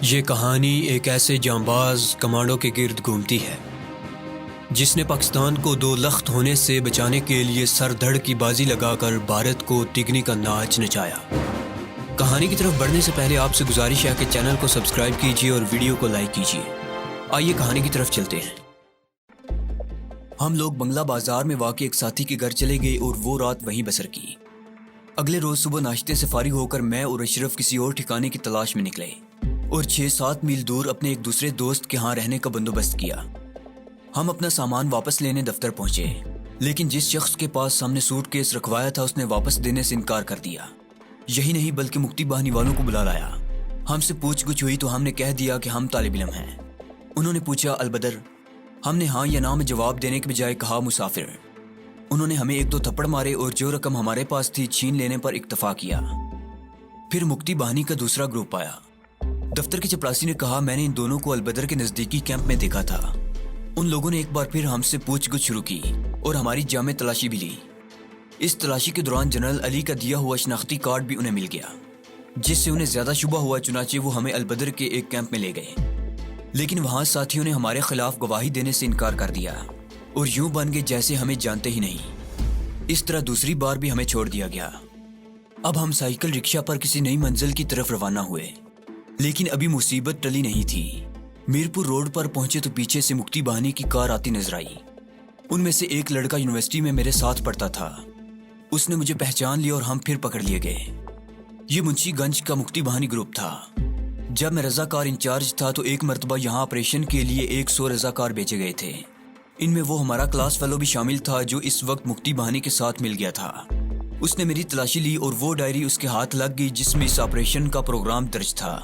یہ کہانی ایک ایسے جانباز کمانڈو کے گرد گھومتی ہے جس نے پاکستان کو دو لخت ہونے سے بچانے کے لیے سر دھڑ کی بازی لگا کر بھارت کو تگنی کا ناچ نچایا۔ کہانی کی طرف بڑھنے سے پہلے آپ سے گزارش ہے کہ چینل کو سبسکرائب کیجیے اور ویڈیو کو لائک کیجیے۔ آئیے کہانی کی طرف چلتے ہیں۔ ہم لوگ بنگلہ بازار میں واقع ایک ساتھی کے گھر چلے گئے اور وہ رات وہیں بسر کی۔ اگلے روز صبح ناشتے سے فارغ ہو کر میں اور اشرف کسی اور ٹھکانے کی تلاش میں نکلے اور 6-7 میل دور اپنے ایک دوسرے دوست کے ہاں رہنے کا بندوبست کیا۔ ہم اپنا سامان واپس لینے دفتر پہنچے، لیکن جس شخص کے پاس ہم نے سوٹ کیس رکھوایا تھا اس نے واپس دینے سے انکار کر دیا۔ یہی نہیں بلکہ مکتی باہنی والوں کو بلا لایا۔ ہم سے پوچھ گچھ ہوئی تو ہم نے کہہ دیا کہ ہم طالب علم ہیں۔ انہوں نے پوچھا البدر؟ ہم نے ہاں یا نہ میں جواب دینے کے بجائے کہا مسافر۔ انہوں نے ہمیں 1-2 تھپڑ مارے اور جو رقم ہمارے پاس تھی چھین لینے پر اکتفا کیا۔ پھر مکتی باہنی کا دوسرا گروپ آیا۔ دفتر کے چپراسی نے کہا میں نے ان دونوں کو البدر کے نزدیکی کیمپ میں دیکھا تھا۔ ان لوگوں نے ایک بار پھر ہم سے پوچھ گچھ شروع کی اور ہماری جامع تلاشی بھی لی۔ اس تلاشی کے دوران جنرل علی کا دیا ہوا شناختی کارڈ بھی انہیں مل گیا، جس سے انہیں زیادہ شبہ ہوا، چنانچہ وہ ہمیں البدر کے ایک کیمپ میں لے گئے۔ لیکن وہاں ساتھیوں نے ہمارے خلاف گواہی دینے سے انکار کر دیا اور یوں بن گئے جیسے ہمیں جانتے ہی نہیں۔ اس طرح دوسری بار بھی ہمیں چھوڑ دیا گیا۔ اب ہم سائیکل رکشہ پر کسی نئی منزل کی طرف روانہ ہوئے، لیکن ابھی مصیبت ٹلی نہیں تھی۔ میرپور روڈ پر پہنچے تو پیچھے سے مکتی باہنی کی کار آتی نظر آئی۔ ان میں سے ایک لڑکا یونیورسٹی میں میرے ساتھ پڑھتا تھا۔ اس نے مجھے پہچان لیا اور ہم پھر پکڑ لیے گئے۔ یہ منشی گنج کا مکتی باہنی گروپ تھا۔ جب میں رضاکار انچارج تھا تو ایک مرتبہ یہاں آپریشن کے لیے 100 رضاکار بھیجے گئے تھے۔ ان میں وہ ہمارا کلاس فیلو بھی شامل تھا جو اس وقت مکتی باہنی کے ساتھ مل گیا تھا۔ اس نے میری تلاشی لی اور وہ ڈائری اس کے ہاتھ لگ گئی جس میں اس آپریشن کا پروگرام درج تھا۔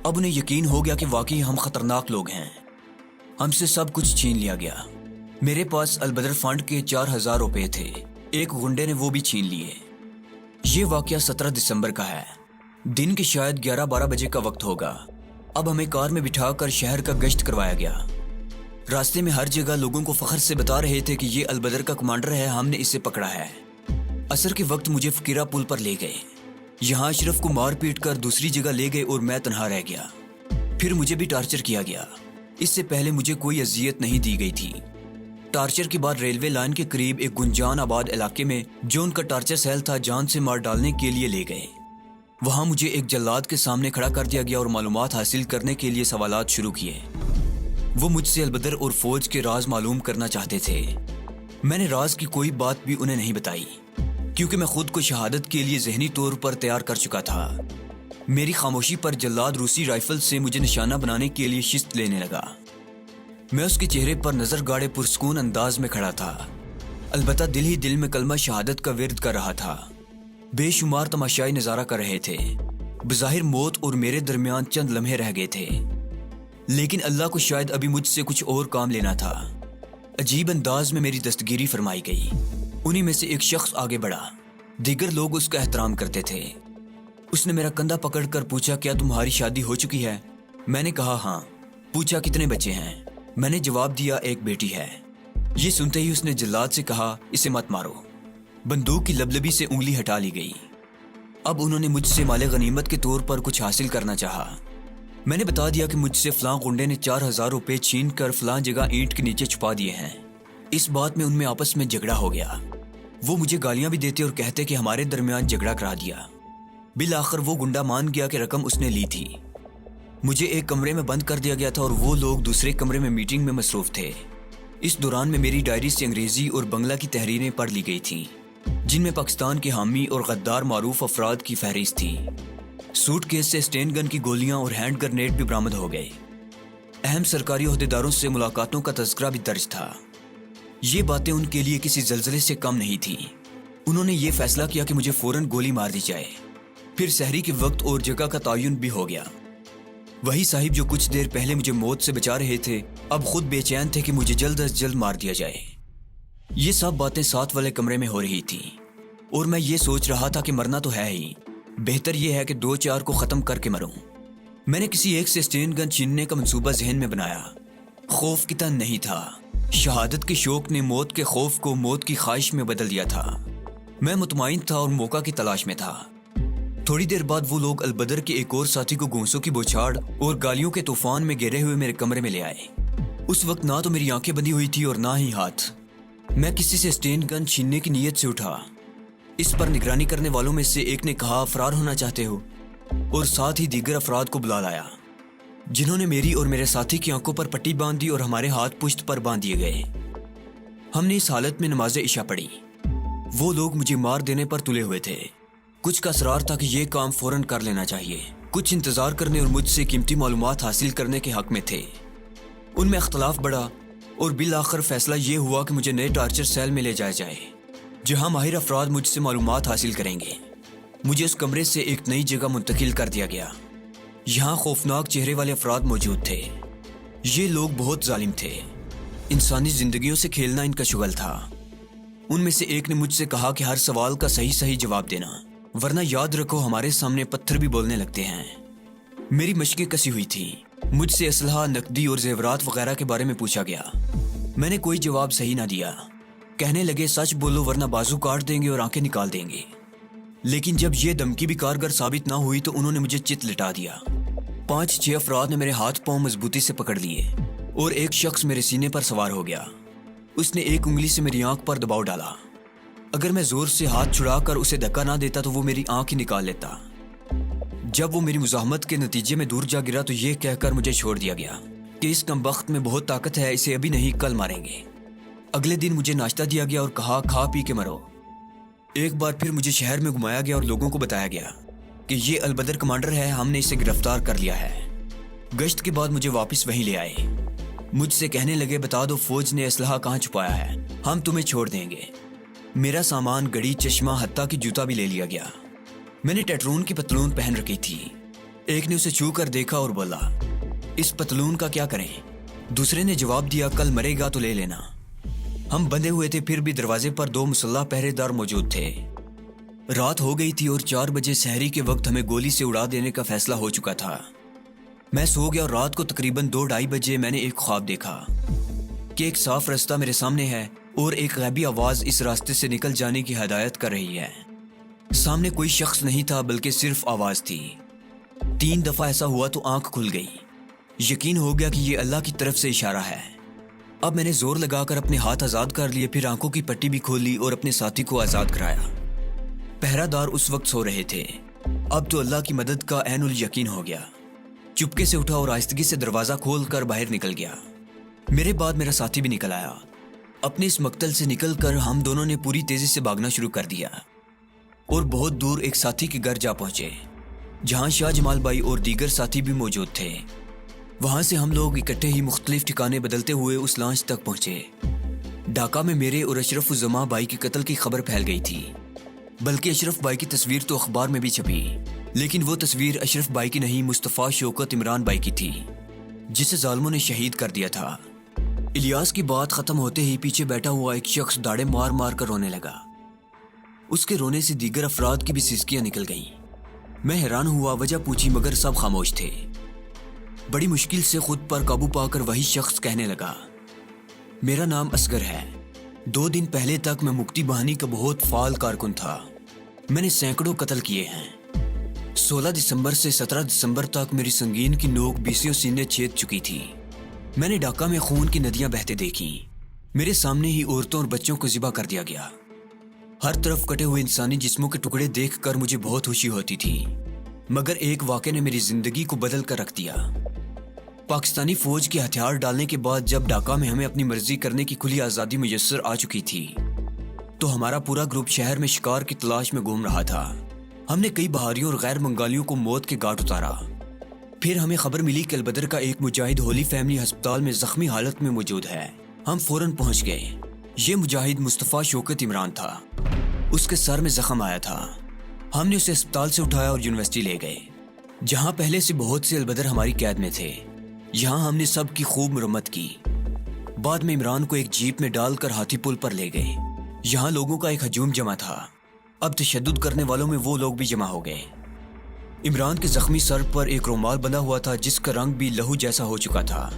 اب انہیں یقین ہو گیا کہ واقعی ہم خطرناک لوگ ہیں۔ ہم سے سب کچھ چھین لیا گیا۔ میرے پاس البدر فنڈ کے 4000 روپے تھے، ایک گنڈے نے وہ بھی چھین لیے۔ یہ واقعہ 17 دسمبر کا ہے۔ دن کے شاید 11-12 بجے کا وقت ہوگا۔ اب ہمیں کار میں بٹھا کر شہر کا گشت کروایا گیا۔ راستے میں ہر جگہ لوگوں کو فخر سے بتا رہے تھے کہ یہ البدر کا کمانڈر ہے، ہم نے اسے پکڑا ہے۔ عصر کے وقت مجھے فقیرہ پل پر لے گئے۔ یہاں اشرف کو مار پیٹ کر دوسری جگہ لے گئے اور میں تنہا رہ گیا۔ پھر مجھے بھی ٹارچر کیا گیا۔ اس سے پہلے مجھے کوئی اذیت نہیں دی گئی تھی۔ ٹارچر کے بعد ریلوے لائن کے قریب ایک گنجان آباد علاقے میں جو ان کا ٹارچر سیل تھا جان سے مار ڈالنے کے لیے لے گئے۔ وہاں مجھے ایک جلاد کے سامنے کھڑا کر دیا گیا اور معلومات حاصل کرنے کے لیے سوالات شروع کیے۔ وہ مجھ سے البدر اور فوج کے راز معلوم کرنا چاہتے تھے۔ میں نے راز کی کوئی بات بھی انہیں نہیں بتائی، کیونکہ میں خود کو شہادت کے لیے ذہنی طور پر تیار کر چکا تھا۔ میری خاموشی پر جلاد روسی رائفل سے مجھے نشانہ بنانے کے لیے شست لینے لگا۔ میں اس کے چہرے پر نظر گاڑے پرسکون انداز میں کھڑا تھا، البتہ دل ہی دل میں کلمہ شہادت کا ورد کر رہا تھا۔ بے شمار تماشائی نظارہ کر رہے تھے۔ بظاہر موت اور میرے درمیان چند لمحے رہ گئے تھے، لیکن اللہ کو شاید ابھی مجھ سے کچھ اور کام لینا تھا۔ عجیب انداز میں میری دستگیری فرمائی گئی۔ انہی میں سے ایک شخص آگے بڑھا۔ دیگر لوگ اس کا احترام کرتے تھے۔ اس نے میرا کندھا پکڑ کر پوچھا کیا تمہاری شادی ہو چکی ہے؟ میں نے کہا ہاں۔ پوچھا کتنے بچے ہیں؟ میں نے جواب دیا ایک بیٹی ہے۔ یہ سنتے ہی اس نے جلاد سے کہا اسے مت مارو۔ بندوق کی لبلبی سے انگلی ہٹا لی گئی۔ اب انہوں نے مجھ سے مال غنیمت کے طور پر کچھ حاصل کرنا چاہا۔ میں نے بتا دیا کہ مجھ سے فلاں گنڈے نے 4000 روپے چھین کر فلاں جگہ اینٹ کے نیچے چھپا دیے ہیں۔ اس بات میں ان میں آپس میں جھگڑا ہو گیا۔ وہ مجھے گالیاں بھی دیتے اور کہتے کہ ہمارے درمیان جھگڑا کرا دیا۔ بالآخر وہ گنڈا مان گیا کہ رقم اس نے لی تھی۔ مجھے ایک کمرے میں بند کر دیا گیا تھا اور وہ لوگ دوسرے کمرے میں میٹنگ میں مصروف تھے۔ اس دوران میں میری ڈائری سے انگریزی اور بنگلہ کی تحریریں پڑھ لی گئی تھیں، جن میں پاکستان کے حامی اور غدار معروف افراد کی فہرست تھی۔ سوٹ کیس سے اسٹین گن کی گولیاں اور ہینڈ گرنیڈ بھی برآمد ہو گئے۔ اہم سرکاری عہدیداروں سے ملاقاتوں کا تذکرہ بھی درج تھا۔ یہ باتیں ان کے لیے کسی زلزلے سے کم نہیں تھیں۔ انہوں نے یہ فیصلہ کیا کہ مجھے فوراً گولی مار دی جائے۔ پھر سحری کے وقت اور جگہ کا تعین بھی ہو گیا۔ وہی صاحب جو کچھ دیر پہلے مجھے موت سے بچا رہے تھے اب خود بے چین تھے کہ مجھے جلد از جلد مار دیا جائے۔ یہ سب باتیں ساتھ والے کمرے میں ہو رہی تھیں اور میں یہ سوچ رہا تھا کہ مرنا تو ہے ہی، بہتر یہ ہے کہ 2-4 کو ختم کر کے مروں۔ میں نے کسی ایک سے اسٹین گن چھیننے کا منصوبہ ذہن میں بنایا۔ خوف کی تن نہیں تھا، شہادت کے شوق نے موت کے خوف کو موت کی خواہش میں بدل دیا تھا۔ میں مطمئن تھا اور موقع کی تلاش میں تھا۔ تھوڑی دیر بعد وہ لوگ البدر کے ایک اور ساتھی کو گھونسوں کی بوچھاڑ اور گالیوں کے طوفان میں گھیرے ہوئے میرے کمرے میں لے آئے۔ اس وقت نہ تو میری آنکھیں بندی ہوئی تھی اور نہ ہی ہاتھ۔ میں کسی سے اسٹین گن چھیننے کی نیت سے اٹھا۔ اس پر نگرانی کرنے والوں میں سے ایک نے کہا فرار ہونا چاہتے ہو، اور ساتھ ہی دیگر افراد کو بلا لایا، جنہوں نے میری اور میرے ساتھی کی آنکھوں پر پٹی باندھ دی اور ہمارے ہاتھ پشت پر باندھ دیے گئے۔ ہم نے اس حالت میں نماز عشاء پڑھی۔ وہ لوگ مجھے مار دینے پر تلے ہوئے تھے۔ کچھ کا اصرار تھا کہ یہ کام فوراً کر لینا چاہیے، کچھ انتظار کرنے اور مجھ سے قیمتی معلومات حاصل کرنے کے حق میں تھے۔ ان میں اختلاف بڑھا اور بالآخر فیصلہ یہ ہوا کہ مجھے نئے ٹارچر سیل میں لے جایا جائے، جہاں ماہر افراد مجھ سے معلومات حاصل کریں گے۔ مجھے اس کمرے سے ایک نئی جگہ منتقل کر دیا گیا۔ یہاں خوفناک چہرے والے افراد موجود تھے۔ یہ لوگ بہت ظالم تھے۔ انسانی زندگیوں سے کھیلنا ان کا شغل تھا۔ ان میں سے ایک نے مجھ سے کہا کہ ہر سوال کا صحیح جواب دینا، ورنہ یاد رکھو ہمارے سامنے پتھر بھی بولنے لگتے ہیں۔ میری مشقیں کسی ہوئی تھی۔ مجھ سے اسلحہ، نقدی اور زیورات وغیرہ کے بارے میں پوچھا گیا۔ میں نے کوئی جواب صحیح نہ دیا۔ کہنے لگے سچ بولو ورنہ بازو کاٹ دیں گے اور آنکھیں نکال دیں گے۔ لیکن جب یہ دھمکی بھی کارگر ثابت نہ ہوئی تو انہوں نے مجھے چت لٹا دیا۔ 5-6 افراد نے میرے ہاتھ پاؤں مضبوطی سے پکڑ لیے اور ایک شخص میرے سینے پر سوار ہو گیا۔ اس نے ایک انگلی سے میری آنکھ پر دباؤ ڈالا۔ اگر میں زور سے ہاتھ چھڑا کر اسے دھکا نہ دیتا تو وہ میری آنکھ ہی نکال لیتا۔ جب وہ میری مزاحمت کے نتیجے میں دور جا گرا تو یہ کہہ کر مجھے چھوڑ دیا گیا کہ اس کمبخت میں بہت طاقت ہے، اسے ابھی نہیں کل ماریں گے۔ اگلے دن مجھے ناشتہ دیا گیا اور کہا کھا پی کے مرو۔ ایک بار پھر مجھے شہر میں گھمایا گیا اور لوگوں کو بتایا گیا کہ یہ البدر کمانڈر ہے، ہم نے اسے گرفتار کر لیا ہے۔ گشت کے بعد مجھے واپس وہیں لے آئے۔ مجھ سے کہنے لگے بتا دو فوج نے اسلحہ کہاں چھپایا ہے، ہم تمہیں چھوڑ دیں گے۔ میرا سامان، گھڑی، چشمہ، حتیٰ کہ جوتا بھی لے لیا گیا۔ میں نے ٹیٹرون کی پتلون پہن رکھی تھی۔ ایک نے اسے چھو کر دیکھا اور بولا اس پتلون کا کیا کریں؟ دوسرے نے جواب دیا کل مرے گا تو لے لینا۔ ہم بندھے ہوئے تھے، پھر بھی دروازے پر 2 مسلح پہرے دار موجود تھے۔ رات ہو گئی تھی اور 4 بجے سحری کے وقت ہمیں گولی سے اڑا دینے کا فیصلہ ہو چکا تھا۔ میں سو گیا اور رات کو تقریباً 2-2:30 بجے میں نے ایک خواب دیکھا کہ ایک صاف رستہ میرے سامنے ہے اور ایک غیبی آواز اس راستے سے نکل جانے کی ہدایت کر رہی ہے۔ سامنے کوئی شخص نہیں تھا بلکہ صرف آواز تھی۔ 3 دفعہ ایسا ہوا تو آنکھ کھل گئی۔ یقین ہو گیا کہ یہ اللہ کی طرف سے اشارہ ہے۔ اب میں نے زور لگا کر اپنے ہاتھ آزاد کر لیے، پھر آنکھوں کی پٹی بھی کھول لی اور اپنے ساتھی کو آزاد کرایا۔ پہرہ دار اس وقت سو رہے تھے۔ اب تو اللہ کی مدد کا عین الیقین ہو گیا۔ چپکے سے اٹھا اور آہستگی سے دروازہ کھول کر باہر نکل گیا۔ میرے بعد میرا ساتھی بھی نکل آیا۔ اپنے اس مقتل سے نکل کر ہم دونوں نے پوری تیزی سے بھاگنا شروع کر دیا اور بہت دور ایک ساتھی کے گھر جا پہنچے، جہاں شاہ جمال بھائی اور دیگر ساتھی بھی موجود تھے۔ وہاں سے ہم لوگ اکٹھے ہی مختلف ٹھکانے بدلتے ہوئے اس لانچ تک پہنچے۔ ڈھاکہ میں میرے اور اشرف الزماں بھائی کے قتل کی خبر پھیل گئی تھی، بلکہ اشرف بھائی کی تصویر تو اخبار میں بھی چھپی، لیکن وہ تصویر اشرف بھائی کی نہیں، مصطفیٰ شوکت عمران بھائی کی تھی، جسے ظالموں نے شہید کر دیا تھا۔ الیاس کی بات ختم ہوتے ہی پیچھے بیٹھا ہوا ایک شخص داڑے مار مار کر رونے لگا۔ اس کے رونے سے دیگر افراد کی بھی سسکیاں نکل گئیں۔ میں حیران ہوا، وجہ پوچھی مگر سب خاموش تھے۔ بڑی مشکل سے خود پر قابو پا کر وہی شخص کہنے لگا میرا نام اصغر ہے۔ 2 دن پہلے تک میں مکتی بہانی کا بہت فعال کارکن تھا۔ میں نے سینکڑوں قتل کیے ہیں۔ 16 دسمبر سے 17 دسمبر تک میری سنگین کی نوک 20 سینے چھید چکی تھی۔ میں نے ڈھاکہ میں خون کی ندیاں بہتے دیکھیں۔ میرے سامنے ہی عورتوں اور بچوں کو ذبح کر دیا گیا۔ ہر طرف کٹے ہوئے انسانی جسموں کے ٹکڑے دیکھ کر مجھے بہت خوشی ہوتی تھی، مگر ایک واقعے نے میری زندگی کو بدل کر رکھ دیا۔ پاکستانی فوج کے ہتھیار ڈالنے کے بعد جب ڈھاکہ میں ہمیں اپنی مرضی کرنے کی کھلی آزادی میسر آ چکی تھی تو ہمارا پورا گروپ شہر میں شکار کی تلاش میں گھوم رہا تھا۔ ہم نے کئی بہاریوں اور غیر بنگالیوں کو موت کے گھاٹ اتارا۔ پھر ہمیں خبر ملی کہ البدر کا ایک مجاہد ہولی فیملی ہسپتال میں زخمی حالت میں موجود ہے۔ ہم فوراً پہنچ گئے۔ یہ مجاہد مصطفیٰ شوکت عمران تھا۔ اس کے سر میں زخم آیا تھا۔ ہم نے اسے ہسپتال سے اٹھایا اور یونیورسٹی لے گئے، جہاں پہلے سے بہت سے البدر ہماری قید میں تھے۔ یہاں ہم نے سب کی خوب مرمت کی۔ بعد میں عمران کو ایک جیپ میں ڈال کر ہاتھی پل پر لے گئے۔ یہاں لوگوں کا ایک ہجوم جمع تھا۔ اب تشدد کرنے والوں میں وہ لوگ بھی جمع ہو گئے۔ عمران کے زخمی سر پر ایک رومال بندھا ہوا تھا جس کا رنگ بھی لہو جیسا ہو چکا تھا۔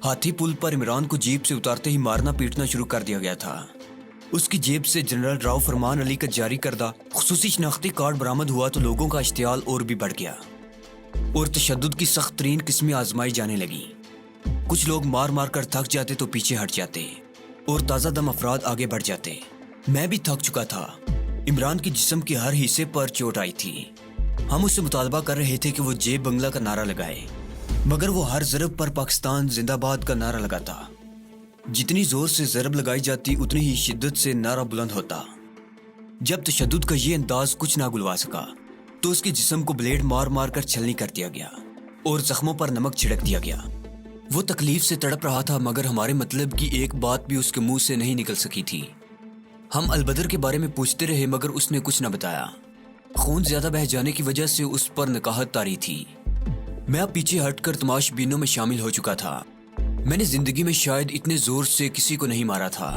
ہاتھی پل پر عمران کو جیپ سے اتارتے ہی مارنا پیٹنا شروع کر دیا گیا تھا۔ اس کی جیب سے جنرل راؤ فرمان علی کا جاری کردہ خصوصی شناختی کارڈ برآمد ہوا تو لوگوں کا اشتعال اور بھی بڑھ گیا اور تشدد کی سخت ترین قسمیں آزمائی جانے لگی۔ کچھ لوگ مار مار کر تھک جاتے تو پیچھے ہٹ جاتے اور تازہ دم افراد آگے بڑھ جاتے۔ میں بھی تھک چکا تھا۔ عمران کے جسم کے ہر حصے پر چوٹ آئی تھی۔ ہم اس سے مطالبہ کر رہے تھے کہ وہ جے بنگلہ کا نعرہ لگائے، مگر وہ ہر ضرب پر پاکستان زندہ باد کا نعرہ لگاتا۔ جتنی زور سے ضرب لگائی جاتی اتنی ہی شدت سے نعرہ بلند ہوتا۔ جب تشدد کا یہ انداز کچھ نہ گلوا سکا تو اس کے جسم کو بلیڈ مار مار کر چھلنی کر دیا گیا اور زخموں پر نمک چھڑک دیا گیا۔ وہ تکلیف سے تڑپ رہا تھا مگر ہمارے مطلب کی ایک بات بھی اس کے منہ سے نہیں نکل سکی تھی۔ ہم البدر کے بارے میں پوچھتے رہے مگر اس نے کچھ نہ بتایا۔ خون زیادہ بہہ جانے کی وجہ سے اس پر نکاہت طاری تھی۔ میں اب پیچھے ہٹ کر تماش بینوں میں شامل ہو چکا تھا۔ میں نے زندگی میں شاید اتنے زور سے کسی کو نہیں مارا تھا۔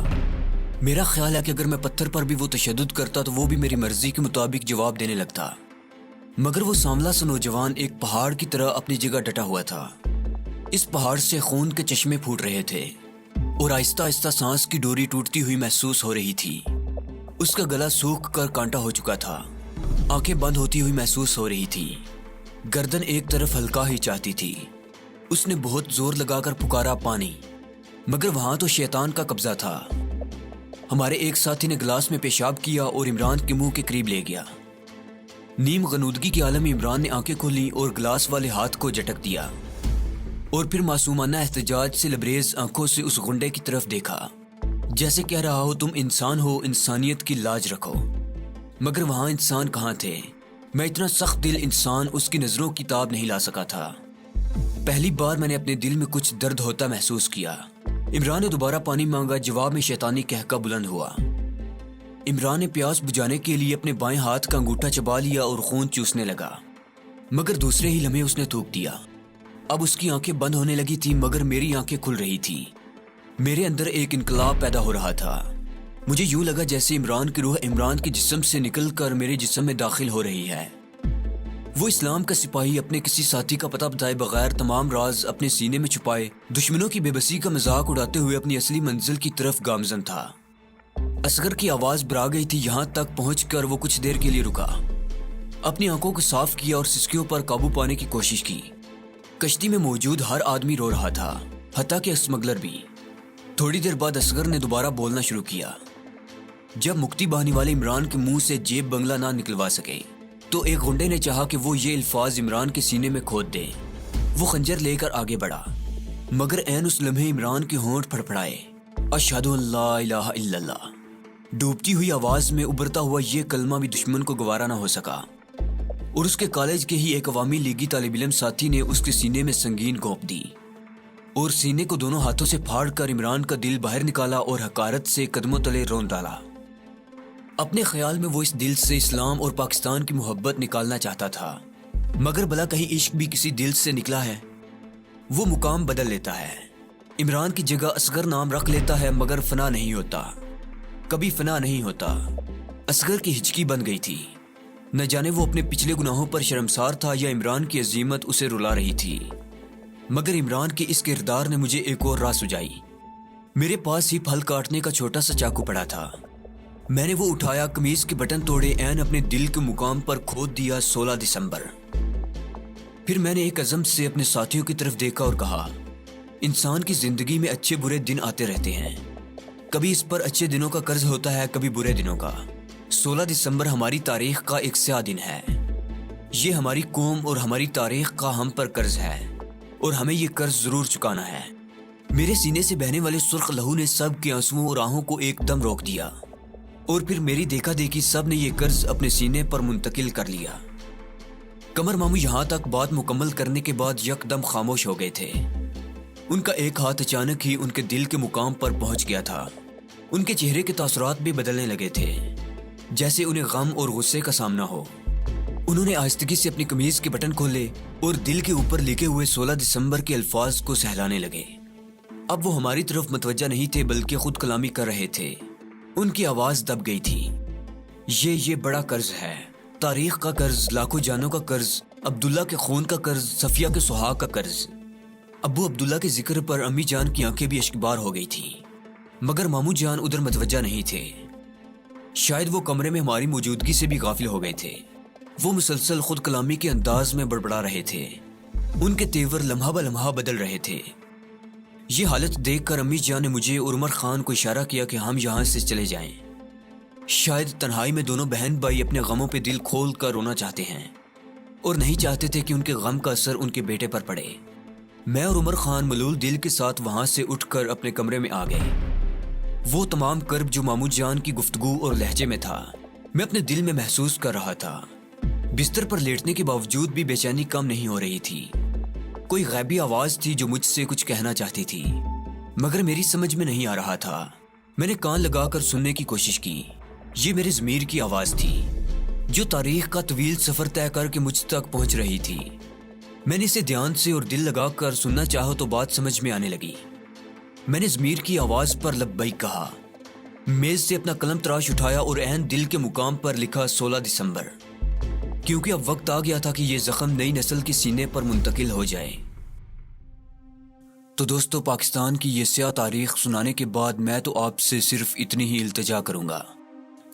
میرا خیال ہے کہ اگر میں پتھر پر بھی وہ تشدد کرتا تو وہ بھی میری مرضی کے مطابق جواب دینے لگتا، مگر وہ سانولا سا نوجوان ایک پہاڑ کی طرح اپنی جگہ ڈٹا ہوا تھا۔ اس پہاڑ سے خون کے چشمے پھوٹ رہے تھے اور آہستہ آہستہ سانس کی ڈوری ٹوٹتی ہوئی محسوس ہو رہی تھی۔ اس کا گلا سوکھ کر کانٹا ہو چکا تھا، آنکھیں بند ہوتی ہوئی محسوس ہو رہی تھی، گردن ایک طرف ہلکا ہی چاہتی تھی۔ اس نے بہت زور لگا کر پکارا پانی، مگر وہاں تو شیطان کا قبضہ تھا۔ ہمارے ایک ساتھی نے گلاس میں پیشاب کیا اور عمران کے منہ کے قریب لے گیا۔ نیم غنودگی کے عالم عمران نے آنکھیں کھولی اور گلاس والے ہاتھ کو جھٹک دیا اور پھر معصومانہ احتجاج سے لبریز آنکھوں سے اس غنڈے کی طرف دیکھا، جیسے کہہ رہا ہو تم انسان ہو، انسانیت کی لاج رکھو۔ مگر وہاں انسان کہاں تھے؟ میں اتنا سخت دل انسان اس کی نظروں کی تاب نہیں لا سکا تھا۔ پہلی بار میں نے اپنے دل میں کچھ درد ہوتا محسوس کیا۔ عمران نے دوبارہ پانی مانگا، جواب میں شیطانی کہکا بلند ہوا۔ عمران نے پیاس بجھانے کے لیے اپنے بائیں ہاتھ کا انگوٹھا چبا لیا اور خون چوسنے لگا، مگر دوسرے ہی لمحے اس نے تھوک دیا۔ اب اس کی آنکھیں بند ہونے لگی تھی مگر میری آنکھیں کھل رہی تھی۔ میرے اندر ایک انقلاب پیدا ہو رہا تھا۔ مجھے یوں لگا جیسے عمران کی روح عمران کے جسم سے نکل کر میرے جسم میں داخل ہو رہی ہے۔ وہ اسلام کا سپاہی اپنے کسی ساتھی کا پتہ بتائے بغیر تمام راز اپنے سینے میں چھپائے دشمنوں کی بے بسی کا مذاق اڑاتے ہوئے اپنی اصلی منزل کی طرف گامزن تھا۔ اصغر کی آواز برا گئی تھی، یہاں تک پہنچ کر وہ کچھ دیر کے لیے رکا، اپنی آنکھوں کو صاف کیا اور سسکیوں پر قابو پانے کی کوشش کی۔ کشتی میں موجود ہر آدمی رو رہا تھا، حتیٰ کہ اسمگلر بھی۔ تھوڑی دیر بعد اصغر نے دوبارہ بولنا شروع کیا۔ جب مکتی بہانی والے عمران کے منہ سے جیب بنگلہ نہ نکلوا سکے تو ایک غنڈے نے چاہا کہ وہ یہ الفاظ عمران کے سینے میں کھود دے۔ وہ خنجر لے کر آگے بڑھا، مگر عین اس لمحے عمران کے ہونٹ پھڑپھڑائے۔ اشہد ان لا الہ الا اللہ۔ ڈوبتی ہوئی آواز میں ابھرتا ہوا یہ کلمہ بھی دشمن کو گوارا نہ ہو سکا، اور اس کے کالج کے ہی ایک عوامی لیگی طالب علم ساتھی نے اس کے سینے میں سنگین گھونپ دی اور سینے کو دونوں ہاتھوں سے پھاڑ کر عمران کا دل باہر نکالا اور حقارت سے قدموں تلے رون ڈالا۔ اپنے خیال میں وہ اس دل سے اسلام اور پاکستان کی محبت نکالنا چاہتا تھا، مگر بھلا کہیں عشق بھی کسی دل سے نکلا ہے؟ وہ مقام بدل لیتا ہے، عمران کی جگہ اصغر نام رکھ لیتا ہے، مگر فنا نہیں ہوتا، کبھی فنا نہیں ہوتا۔ اصغر کی ہچکی بن گئی تھی، نہ جانے وہ اپنے پچھلے گناہوں پر شرمسار تھا یا عمران کی عظیمت اسے رلا رہی تھی، مگر عمران کے اس کردار نے مجھے ایک اور راہ سجائی۔ میرے پاس ہی پھل کاٹنے کا چھوٹا سا چاقو پڑا تھا، میں نے وہ اٹھایا، قمیض کے بٹن توڑے، عین اپنے دل کے مقام پر کھود دیا۔ 16 دسمبر۔ پھر میں نے ایک عزم سے اپنے ساتھیوں کی طرف دیکھا اور کہا، انسان کی زندگی میں اچھے برے دن آتے رہتے ہیں، کبھی اس پر اچھے دنوں کا قرض ہوتا ہے، کبھی برے دنوں کا۔ 16 دسمبر ہماری تاریخ کا ایک سیاہ دن ہے، یہ ہماری قوم اور ہماری تاریخ کا ہم پر قرض ہے اور ہمیں یہ قرض ضرور چکانا ہے۔ میرے سینے سے بہنے والے سرخ لہو نے سب کے آنسوؤں اور آہوں کو ایک دم روک دیا، اور پھر میری دیکھا دیکھی سب نے یہ قرض اپنے سینے پر منتقل کر لیا۔ قمر ماموں یہاں تک بات مکمل کرنے کے بعد یکدم خاموش ہو گئے تھے۔ ان کا ایک ہاتھ اچانک ہی ان کے دل کے مقام پر پہنچ گیا تھا۔ ان کے چہرے کے تاثرات بھی بدلنے لگے تھے، جیسے انہیں غم اور غصے کا سامنا ہو۔ انہوں نے آہستگی سے اپنی قمیض کے بٹن کھولے اور دل کے اوپر لکھے ہوئے 16 دسمبر کے الفاظ کو سہلانے لگے۔ اب وہ ہماری طرف متوجہ نہیں تھے بلکہ خود کلامی کر رہے تھے۔ ان کی آواز دب گئی تھی۔ یہ بڑا قرض ہے، تاریخ کا قرض، لاکھوں جانوں کا قرض، عبداللہ کے خون کا قرض، صفیہ کے سہاگ کا قرض۔ ابو عبداللہ کے ذکر پر امی جان کی آنکھیں بھی اشکبار ہو گئی تھی۔ مگر مامو جان ادھر متوجہ نہیں تھے۔ شاید وہ کمرے میں ہماری موجودگی سے بھی غافل ہو گئے تھے۔ وہ مسلسل خود کلامی کے انداز میں بڑبڑا رہے تھے۔ ان کے تیور لمحہ بہ لمحہ بدل رہے تھے۔ یہ حالت دیکھ کر امی جان نے مجھے اور عمر خان کو اشارہ کیا کہ ہم یہاں سے چلے جائیں۔ شاید تنہائی میں دونوں بہن بھائی اپنے غموں پہ دل کھول کر رونا چاہتے ہیں اور نہیں چاہتے تھے کہ ان کے غم کا اثر ان کے بیٹے پر پڑے۔ میں اور عمر خان ملول دل کے ساتھ وہاں سے اٹھ کر اپنے کمرے میں آ گئے۔ وہ تمام کرب جو مامو جان کی گفتگو اور لہجے میں تھا، میں اپنے دل میں محسوس کر رہا تھا۔ بستر پر لیٹنے کے باوجود بھی بے چینی کم نہیں ہو رہی تھی۔ کوئی غیبی آواز تھی جو مجھ سے کچھ کہنا چاہتی تھی، مگر میری سمجھ میں نہیں آ رہا تھا۔ میں نے کان لگا کر سننے کی کوشش کی۔ یہ میرے ضمیر کی آواز تھی جو تاریخ کا طویل سفر طے کر کے مجھ تک پہنچ رہی تھی۔ میں نے اسے دھیان سے اور دل لگا کر سننا چاہا تو بات سمجھ میں آنے لگی۔ میں نے ضمیر کی آواز پر لبیک کہا، میز سے اپنا قلم تراش اٹھایا اور عین دل کے مقام پر لکھا 16 دسمبر، کیونکہ اب وقت آ گیا تھا کہ یہ زخم نئی نسل کے سینے پر منتقل ہو جائے۔ تو دوستو، پاکستان کی یہ سیاہ تاریخ سنانے کے بعد میں تو آپ سے صرف اتنی ہی التجا کروں گا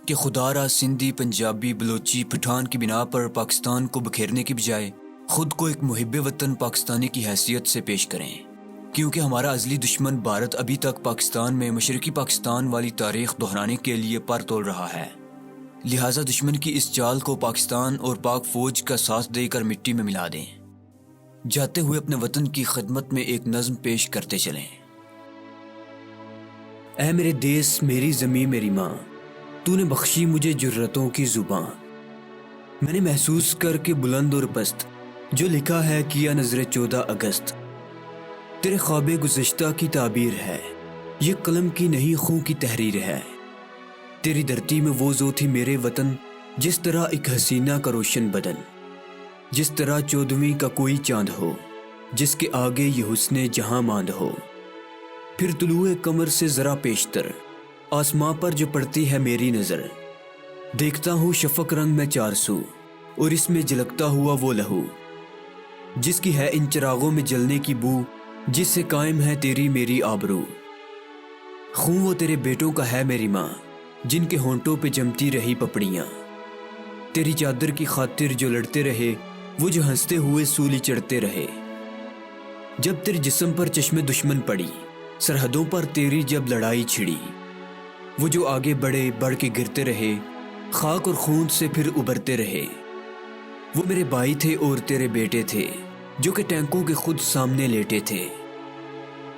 کہ خدا را سندھی، پنجابی، بلوچی، پٹھان کی بنا پر پاکستان کو بکھیرنے کی بجائے خود کو ایک محب وطن پاکستانی کی حیثیت سے پیش کریں، کیونکہ ہمارا ازلی دشمن بھارت ابھی تک پاکستان میں مشرقی پاکستان والی تاریخ دہرانے کے لیے پر تول رہا ہے۔ لہٰذا دشمن کی اس چال کو پاکستان اور پاک فوج کا ساتھ دے کر مٹی میں ملا دیں، جاتے ہوئے اپنے وطن کی خدمت میں ایک نظم پیش کرتے چلیں۔ اے میرے دیس، میری زمیں، میری ماں، تو نے بخشی مجھے جرتوں کی زباں۔ میں نے محسوس کر کے بلند اور پست جو لکھا ہے کیا نظر 14 اگست۔ تیرے خواب گزشتہ کی تعبیر ہے، یہ قلم کی نہیں خوں کی تحریر ہے۔ تیری دھرتی میں وہ زو تھی میرے وطن، جس طرح ایک حسینہ کا روشن بدن، جس طرح 14ویں کا کوئی چاند ہو، جس کے آگے یہ حسن جہاں ماند ہو۔ پھر طلوع قمر سے ذرا پیشتر آسماں پر جو پڑتی ہے میری نظر، دیکھتا ہوں شفق رنگ میں 400 اور اس میں جھلکتا ہوا وہ لہو، جس کی ہے ان چراغوں میں جلنے کی بو، جس سے قائم ہے تیری میری آبرو۔ خون وہ تیرے بیٹوں کا ہے میری ماں، جن کے ہونٹوں پہ جمتی رہی پپڑیاں، تیری چادر کی خاطر جو لڑتے رہے، وہ جو ہنستے ہوئے سولی چڑھتے رہے۔ جب تیرے جسم پر چشم دشمن پڑی، سرحدوں پر تیری جب لڑائی چھڑی، وہ جو آگے بڑھے بڑھ کے گرتے رہے، خاک اور خون سے پھر ابھرتے رہے۔ وہ میرے بھائی تھے اور تیرے بیٹے تھے، جو کہ ٹینکوں کے خود سامنے لیٹے تھے۔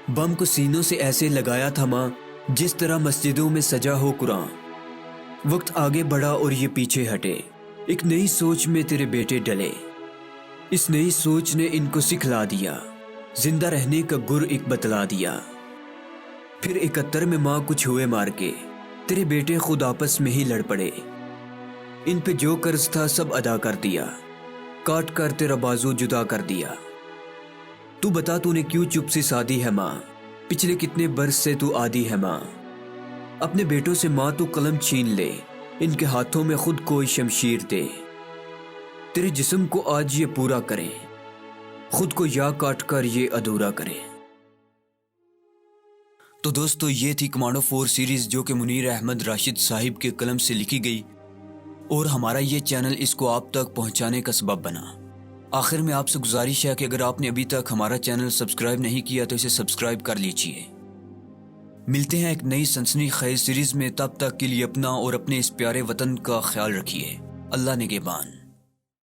بم کو سینوں سے ایسے لگایا تھا ماں، جس طرح مسجدوں میں سجا ہو قرآن۔ وقت آگے بڑھا اور یہ پیچھے ہٹے، ایک نئی سوچ میں تیرے بیٹے ڈلے۔ اس نئی سوچ نے ان کو سکھلا دیا، زندہ رہنے کا گر ایک بتلا دیا۔ پھر 71 میں ماں کچھ ہوئے مار کے، تیرے بیٹے خود آپس میں ہی لڑ پڑے۔ ان پہ جو قرض تھا سب ادا کر دیا، کاٹ کر تیرا بازو جدا کر دیا۔ تو بتا تو نے کیوں چپ سی سادی ہے ماں، پچھلے کتنے برس سے تو عادی ہے ماں۔ اپنے بیٹوں سے ماں تو قلم چھین لے، ان کے ہاتھوں میں خود کوئی شمشیر دے۔ تیرے جسم کو آج یہ پورا کریں، خود کو یا کاٹ کر یہ ادھورا کریں۔ تو دوستو، یہ تھی کمانڈو 4 سیریز جو کہ منیر احمد راشد صاحب کے قلم سے لکھی گئی، اور ہمارا یہ چینل اس کو آپ تک پہنچانے کا سبب بنا۔ آخر میں آپ سے گزارش ہے کہ اگر آپ نے ابھی تک ہمارا چینل سبسکرائب نہیں کیا تو اسے سبسکرائب کر لیجئے۔ ملتے ہیں ایک نئی سنسنی خیز سیریز میں، تب تک کے لیے اپنا اور اپنے اس پیارے وطن کا خیال رکھیے۔ اللہ نگہبان۔